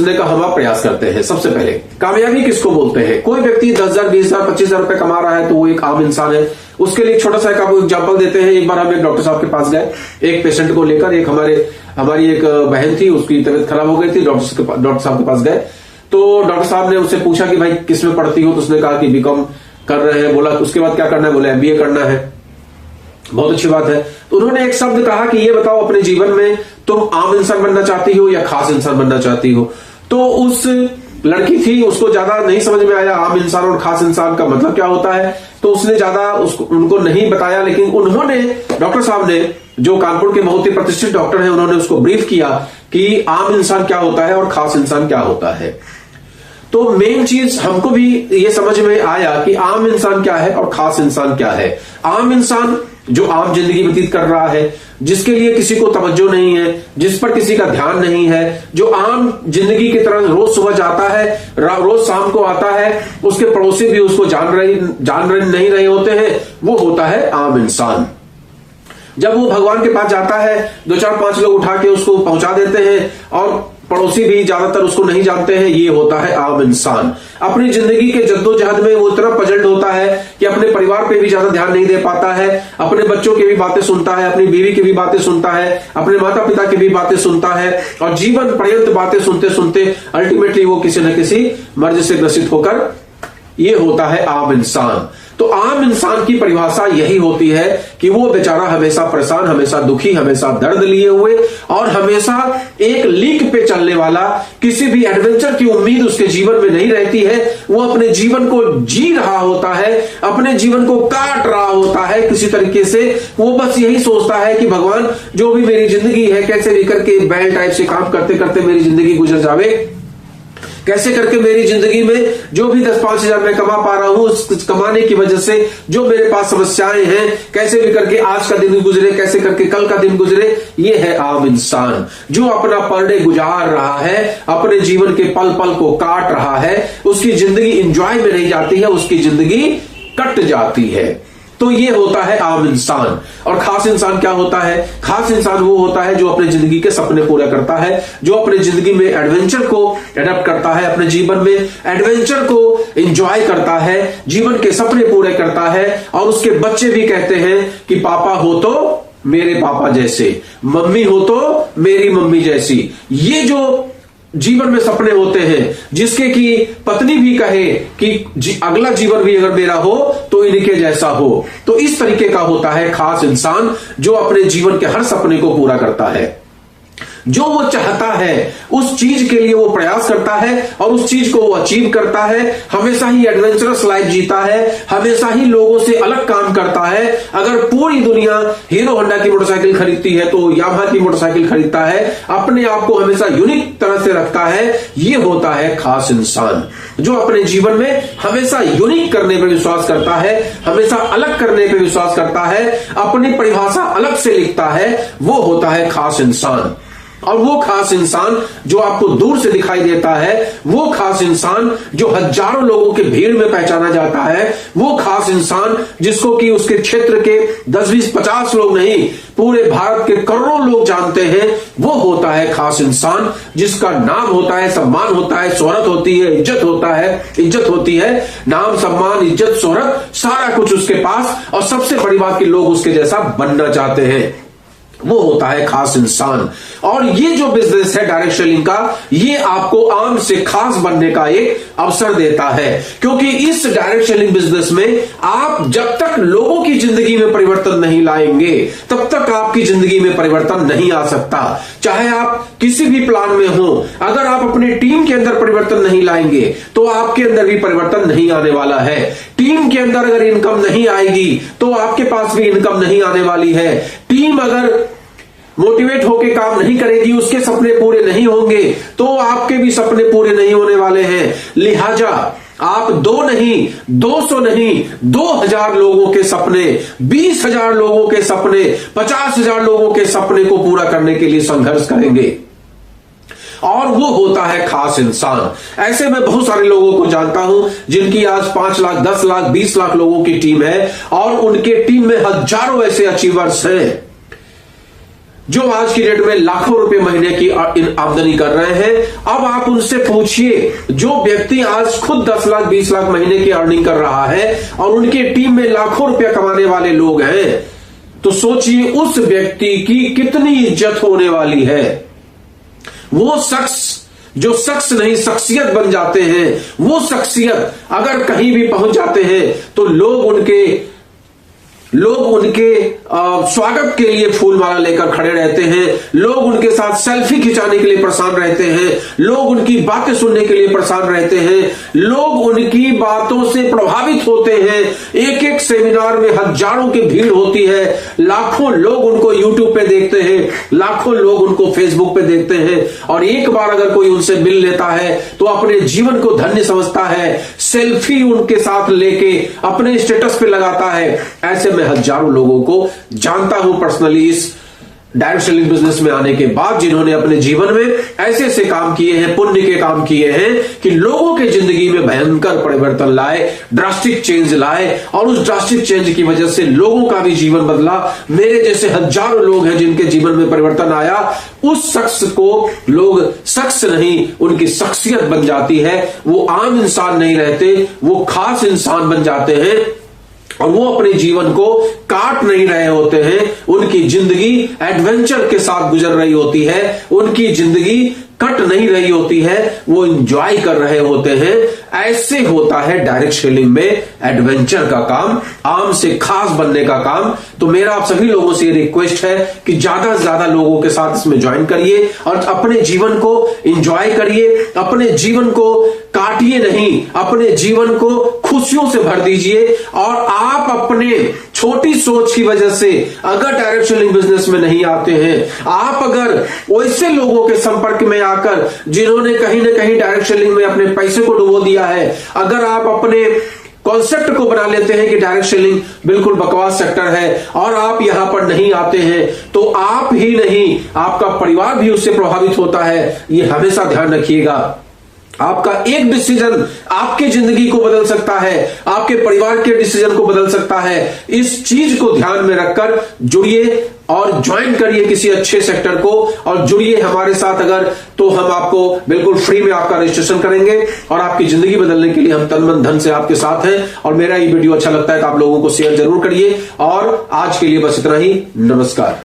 समझने का हम आप प्रयास करते हैं। सबसे पहले कामयाबी किसको बोलते हैं? कोई व्यक्ति 10,000, 20,000, 25,000 रुपए कमा रहा है तो वो एक आम इंसान है। उसके लिए एक छोटा सा आपको एग्जांपल देते हैं। एक बार हम एक डॉक्टर साहब के पास गए, एक पेशेंट को लेकर। एक हमारी एक बहन थी, उसकी तबीयत खराब हो गई थी। डॉक्टर साहब के पास गए तो डॉक्टर साहब ने उससे पूछा कि भाई किस में पढ़ती हो? तो उसने कहा कि बीकॉम कर रहे हैं। बोला उसके बाद क्या करना है? बोला MBA करना है। बहुत अच्छी बात है। तो उन्होंने एक शब्द कहा कि ये बताओ अपने जीवन में तुम आम इंसान बनना चाहती हो या खास इंसान बनना चाहती हो? तो उस लड़की थी, उसको ज्यादा नहीं समझ में आया आम इंसान और खास इंसान का मतलब क्या होता है, तो उसने ज्यादा उनको नहीं बताया। लेकिन उन्होंने, डॉक्टर साहब ने, जो कानपुर के बहुत ही प्रतिष्ठित डॉक्टर हैं, उन्होंने उसको ब्रीफ किया कि आम इंसान क्या होता है और खास इंसान क्या होता है। तो मेन चीज हमको भी ये समझ में आया कि आम इंसान क्या है और खास इंसान क्या है। आम इंसान जो आम जिंदगी व्यतीत कर रहा है, जिसके लिए किसी को तवज्जो नहीं है, जिस पर किसी का ध्यान नहीं है, जो आम जिंदगी की तरह रोज सुबह जाता है, रोज शाम को आता है, उसके पड़ोसी भी उसको जान नहीं रहे होते हैं, वो होता है आम इंसान। जब वो भगवान के पास जाता है, 2, 4, 5 लोग उठा के उसको पहुंचा देते हैं और पड़ोसी भी ज्यादातर उसको नहीं जानते हैं, ये होता है आम इंसान। अपनी जिंदगी के जद्दोजहद में वो इतना पजल्ड होता है कि अपने परिवार पे भी ज्यादा ध्यान नहीं दे पाता है, अपने बच्चों की भी बातें सुनता है, अपनी बीवी की भी बातें सुनता है, अपने माता पिता की भी बातें सुनता है, और जीवन पर्यंत बातें सुनते सुनते अल्टीमेटली वो किसी न किसी मर्ज से ग्रसित होकर, ये होता है आम इंसान। तो आम इंसान की परिभाषा यही होती है कि वो बेचारा हमेशा परेशान, हमेशा दुखी, हमेशा दर्द लिए हुए और हमेशा एक लीक पे चलने वाला, किसी भी एडवेंचर की उम्मीद उसके जीवन में नहीं रहती है। वो अपने जीवन को जी रहा होता है, अपने जीवन को काट रहा होता है किसी तरीके से। वो बस यही सोचता है कि भगवान जो भी मेरी जिंदगी है, कैसे भी करके बैल टाइप से काम करते करते मेरी जिंदगी गुजर जावे, कैसे करके मेरी जिंदगी में जो भी 10-5 हजार मैं कमा पा रहा हूं, उस कमाने की वजह से जो मेरे पास समस्याएं हैं, कैसे भी करके आज का दिन गुजरे, कैसे करके कल का दिन गुजरे। ये है आम इंसान जो अपना पर डे गुजार रहा है, अपने जीवन के पल पल को काट रहा है। उसकी जिंदगी एंजॉय में नहीं जाती है, उसकी जिंदगी कट जाती है। तो ये होता है आम इंसान। और खास इंसान क्या होता है? खास इंसान वो होता है जो अपने जिंदगी के सपने पूरा करता है, जो अपने जिंदगी में एडवेंचर को एडप्ट करता है, अपने जीवन में एडवेंचर को एंजॉय करता है, जीवन के सपने पूरे करता है। और उसके बच्चे भी कहते हैं कि पापा हो तो मेरे पापा जैसे, मम्मी हो तो मेरी मम्मी जैसी। ये जो जीवन में सपने होते हैं, जिसके कि पत्नी भी कहे कि अगला जीवन भी अगर मेरा हो तो इनके जैसा हो। तो इस तरीके का होता है खास इंसान जो अपने जीवन के हर सपने को पूरा करता है। जो वो चाहता है उस चीज के लिए वो प्रयास करता है और उस चीज को वो अचीव करता है। हमेशा ही एडवेंचरस लाइफ जीता है, हमेशा ही लोगों से अलग काम करता है। अगर पूरी दुनिया हीरो होंडा की मोटरसाइकिल खरीदती है तो यामाहा की मोटरसाइकिल खरीदता है, अपने आप को हमेशा यूनिक तरह से रखता है। ये होता है खास इंसान जो अपने जीवन में हमेशा यूनिक करने पर विश्वास करता है, हमेशा अलग करने पर विश्वास करता है, अपनी परिभाषा अलग से लिखता है। वो होता है खास इंसान। और वो खास इंसान जो आपको दूर से दिखाई देता है, वो खास इंसान जो हजारों लोगों के भीड़ में पहचाना जाता है, वो खास इंसान जिसको कि उसके क्षेत्र के 10, 20, 50 लोग नहीं, पूरे भारत के करोड़ों लोग जानते हैं, वो होता है खास इंसान जिसका नाम होता है, सम्मान होता है, शोहरत होती है, इज्जत होती है, नाम, सम्मान, इज्जत, शोहरत, सारा कुछ उसके पास। और सबसे बड़ी बात कि लोग उसके जैसा बनना चाहते हैं, वो होता है खास इंसान। और ये जो बिजनेस है डायरेक्ट सेलिंग का, ये आपको आम से खास बनने का एक अवसर देता है। क्योंकि इस डायरेक्ट सेलिंग बिजनेस में आप जब तक लोगों की जिंदगी में परिवर्तन नहीं लाएंगे, तब तक आपकी जिंदगी में परिवर्तन नहीं आ सकता। चाहे आप किसी भी प्लान में हो, अगर आप अपनी टीम के अंदर परिवर्तन नहीं लाएंगे तो आपके अंदर भी परिवर्तन नहीं आने वाला है। टीम के अंदर अगर इनकम नहीं आएगी तो आपके पास भी इनकम नहीं आने वाली है। टीम अगर मोटिवेट होके काम नहीं करेगी, उसके सपने पूरे नहीं होंगे, तो आपके भी सपने पूरे नहीं होने वाले हैं। लिहाजा आप 2 नहीं, 200 नहीं, 2000 लोगों के सपने, 20,000 लोगों के सपने, 50,000 लोगों के सपने को पूरा करने के लिए संघर्ष करेंगे। और वो होता है खास इंसान। ऐसे मैं बहुत सारे लोगों को जानता हूं जिनकी आज 5 लाख, 10 लाख, 20 लाख लोगों की टीम है और उनके टीम में हजारों ऐसे अचीवर्स हैं जो आज की डेट में लाखों रुपए महीने की आमदनी कर रहे हैं। अब आप उनसे पूछिए, जो व्यक्ति आज खुद 10 लाख 20 लाख महीने की अर्निंग कर रहा है और उनके टीम में लाखों रुपया कमाने वाले लोग हैं, तो सोचिए उस व्यक्ति की कितनी इज्जत होने वाली है। वो शख्स जो शख्स नहीं शख्सियत बन जाते हैं, वो शख्सियत अगर कहीं भी पहुंच जाते हैं तो लोग उनके स्वागत के लिए फूलमाला लेकर खड़े रहते हैं, लोग उनके साथ सेल्फी खिंचाने के लिए परेशान रहते हैं, लोग उनकी बातें सुनने के लिए परेशान रहते हैं, लोग उनकी बातों से प्रभावित होते हैं। एक एक सेमिनार में हजारों की भीड़ होती है, लाखों लोग उनको यूट्यूब पे देखते हैं, लाखों लोग उनको फेसबुक पे देखते हैं, और एक बार अगर कोई उनसे मिल लेता है तो अपने जीवन को धन्य समझता है, सेल्फी उनके साथ लेके अपने स्टेटस पे लगाता है। ऐसे हजारों लोगों को जानता हूं पर्सनली इस डायरेक्ट सेलिंग बिजनेस में आने के बाद, जिन्होंने अपने जीवन में ऐसे ऐसे काम किए हैं, पुण्य के काम किए हैं कि लोगों के जिंदगी में भयंकर परिवर्तन लाए, ड्रास्टिक चेंज लाए, और उस ड्रास्टिक चेंज की वजह से लोगों का भी जीवन बदला। मेरे जैसे हजारों लोग हैं जिनके जीवन में परिवर्तन आया। उस शख्स को लोग शख्स नहीं, उनकी शख्सियत बन जाती है। वो आम इंसान नहीं रहते, वो खास इंसान बन जाते हैं, और वो अपने जीवन को काट नहीं रहे होते हैं। उनकी जिंदगी एडवेंचर के साथ गुजर रही होती है, उनकी जिंदगी कट नहीं रही होती है, वो एंजॉय कर रहे होते हैं। ऐसे होता है डायरेक्ट सेलिंग में एडवेंचर का काम, आम से खास बनने का काम। तो मेरा आप सभी लोगों से रिक्वेस्ट है कि ज्यादा से ज्यादा लोगों के साथ इसमें ज्वाइन करिए और अपने जीवन को एंजॉय करिए, अपने जीवन को काटिए नहीं, अपने जीवन को खुशियों से भर दीजिए। और आप अपने छोटी सोच की वजह से अगर डायरेक्ट सेलिंग बिजनेस में नहीं आते हैं, आप अगर वैसे लोगों के संपर्क में आकर जिन्होंने कहीं ना कहीं डायरेक्ट सेलिंग में अपने पैसे को डुबो दिया है, अगर आप अपने कॉन्सेप्ट को बना लेते हैं कि डायरेक्ट सेलिंग बिल्कुल बकवास सेक्टर है और आप यहां पर नहीं आते हैं, तो आप ही नहीं, आपका परिवार भी उससे प्रभावित होता है। ये हमेशा ध्यान रखिएगा। आपका एक डिसीजन आपकी जिंदगी को बदल सकता है, आपके परिवार के डिसीजन को बदल सकता है। इस चीज को ध्यान में रखकर जुड़िए और ज्वाइन करिए किसी अच्छे सेक्टर को, और जुड़िए हमारे साथ अगर, तो हम आपको बिल्कुल फ्री में आपका रजिस्ट्रेशन करेंगे और आपकी जिंदगी बदलने के लिए हम तन मन धन से आपके साथ हैं। और मेरा ये वीडियो अच्छा लगता है तो आप लोगों को शेयर जरूर करिए। और आज के लिए बस इतना ही। नमस्कार।